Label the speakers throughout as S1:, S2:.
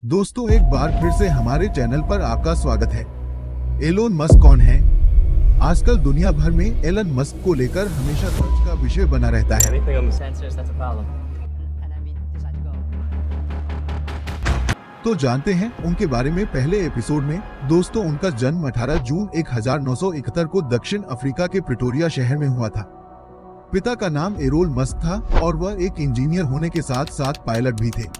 S1: दोस्तों, एक बार फिर से हमारे चैनल पर आपका स्वागत है। एलोन मस्क कौन है? आजकल दुनिया भर में एलन मस्क को लेकर हमेशा चर्चा का विषय बना रहता है।
S2: Anything on the sensors, that's a problem.
S1: तो जानते हैं उनके बारे में पहले एपिसोड में। दोस्तों, उनका जन्म 18 जून 1971 को दक्षिण अफ्रीका के प्रिटोरिया शहर में हुआ था। पिता का नाम एरोल मस्क था और वह एक इंजीनियर होने के साथ साथ पायलट भी थे।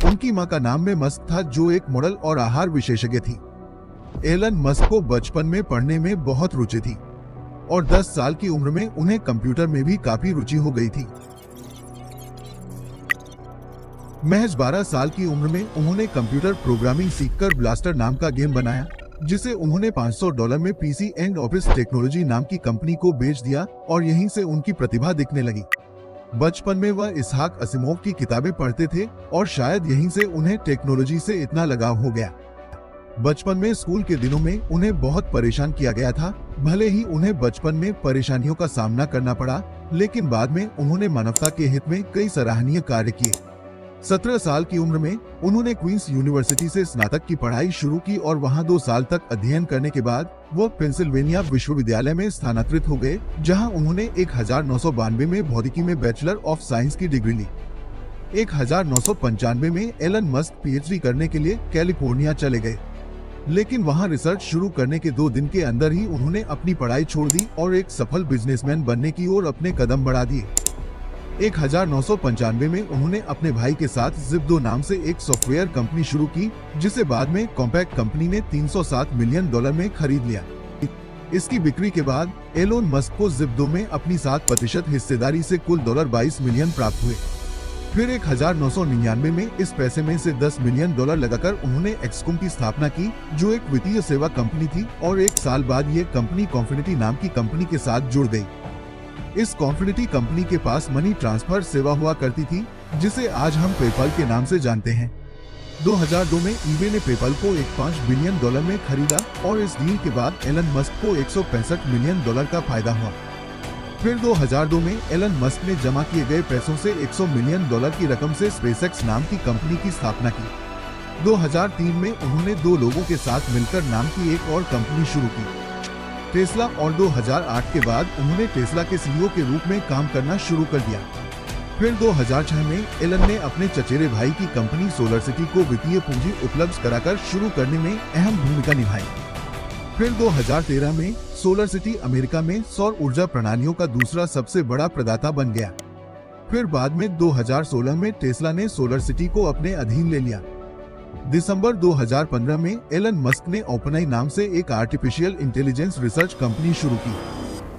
S1: उनकी मां का नाम में मस्क था, जो एक मॉडल और आहार विशेषज्ञ थी। एलन मस्क को बचपन में पढ़ने में बहुत रुचि थी और 10 साल की उम्र में उन्हें कंप्यूटर में भी काफी रुचि हो गई थी। महज 12 साल की उम्र में उन्होंने कंप्यूटर प्रोग्रामिंग सीखकर ब्लास्टर नाम का गेम बनाया, जिसे उन्होंने $500 में पीसी एंड ऑफिस टेक्नोलॉजी नाम की कंपनी को बेच दिया और यहीं से उनकी प्रतिभा दिखने लगी। बचपन में वह इसहाक असिमोव की किताबें पढ़ते थे और शायद यहीं से उन्हें टेक्नोलॉजी से इतना लगाव हो गया। बचपन में स्कूल के दिनों में उन्हें बहुत परेशान किया गया था। भले ही उन्हें बचपन में परेशानियों का सामना करना पड़ा, लेकिन बाद में उन्होंने मानवता के हित में कई सराहनीय कार्य किए। 17 साल की उम्र में उन्होंने क्वींस यूनिवर्सिटी से स्नातक की पढ़ाई शुरू की और वहां 2 साल तक अध्ययन करने के बाद वह पेंसिल्वेनिया विश्वविद्यालय में स्थानांतरित हो गए, जहां उन्होंने 1992 में भौतिकी में बैचलर ऑफ साइंस की डिग्री ली। 1995 में एलन मस्क पीएचडी करने के लिए कैलिफोर्निया चले गए, लेकिन वहां रिसर्च शुरू करने के 2 दिन के अंदर ही उन्होंने अपनी पढ़ाई छोड़ दी और एक सफल बिजनेसमैन बनने की ओर अपने कदम बढ़ा दिए। 1995 में उन्होंने अपने भाई के साथ ज़िप्डो नाम से एक सॉफ्टवेयर कंपनी शुरू की, जिसे बाद में कॉम्पैक्ट कंपनी ने $307 मिलियन में खरीद लिया। इसकी बिक्री के बाद एलोन मस्क को ज़िप्डो में अपनी 7% हिस्सेदारी से कुल $22 मिलियन प्राप्त हुए। फिर 1999 में इस पैसे में से $10 मिलियन लगाकर उन्होंने एक्सकॉम की स्थापना की, जो एक वित्तीय सेवा कंपनी थी, और 1 साल बाद ये कंपनी कॉन्फिनिटी नाम की कंपनी के साथ जुड़ गई। इस कॉन्फिनिटी कंपनी के पास मनी ट्रांसफर सेवा हुआ करती थी, जिसे आज हम पेपल के नाम से जानते हैं। 2002 में ईबे ने पेपल को $5 बिलियन में खरीदा और इस डील के बाद एलन मस्क को $165 मिलियन का फायदा हुआ। फिर 2002 में एलन मस्क ने जमा किए गए पैसों से $100 मिलियन की रकम से स्पेसएक्स नाम की कंपनी की स्थापना की। 2003 में उन्होंने 2 लोगों के साथ मिलकर नाम की एक और कंपनी शुरू की, टेस्ला, और 2008 के बाद उन्होंने टेस्ला के सीईओ के रूप में काम करना शुरू कर दिया। फिर 2006 में एलन ने अपने चचेरे भाई की कंपनी सोलर सिटी को वित्तीय पूंजी उपलब्ध कराकर शुरू करने में अहम भूमिका निभाई। फिर 2013 में सोलर सिटी अमेरिका में सौर ऊर्जा प्रणालियों का दूसरा सबसे बड़ा प्रदाता बन गया। फिर बाद में 2016 में टेस्ला ने सोलर सिटी को अपने अधीन ले लिया। दिसंबर 2015 में एलन मस्क ने ओपनआई नाम से एक आर्टिफिशियल इंटेलिजेंस रिसर्च कंपनी शुरू की।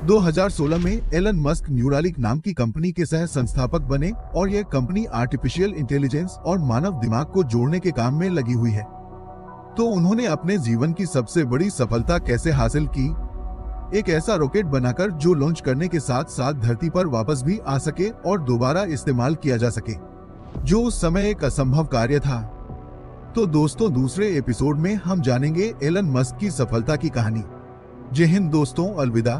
S1: 2016 में एलन मस्क न्यूरालिंक नाम की कंपनी के सह संस्थापक बने और यह कंपनी आर्टिफिशियल इंटेलिजेंस और मानव दिमाग को जोड़ने के काम में लगी हुई है। तो उन्होंने अपने जीवन की सबसे बड़ी सफलता कैसे हासिल की? एक ऐसा रॉकेट बनाकर जो लॉन्च करने के साथ साथ धरती पर वापस भी आ सके और दोबारा इस्तेमाल किया जा सके, जो उस समय एक असंभव कार्य था। तो दोस्तों, दूसरे एपिसोड में हम जानेंगे एलन मस्क की सफलता की कहानी। जय हिंद दोस्तों, अलविदा।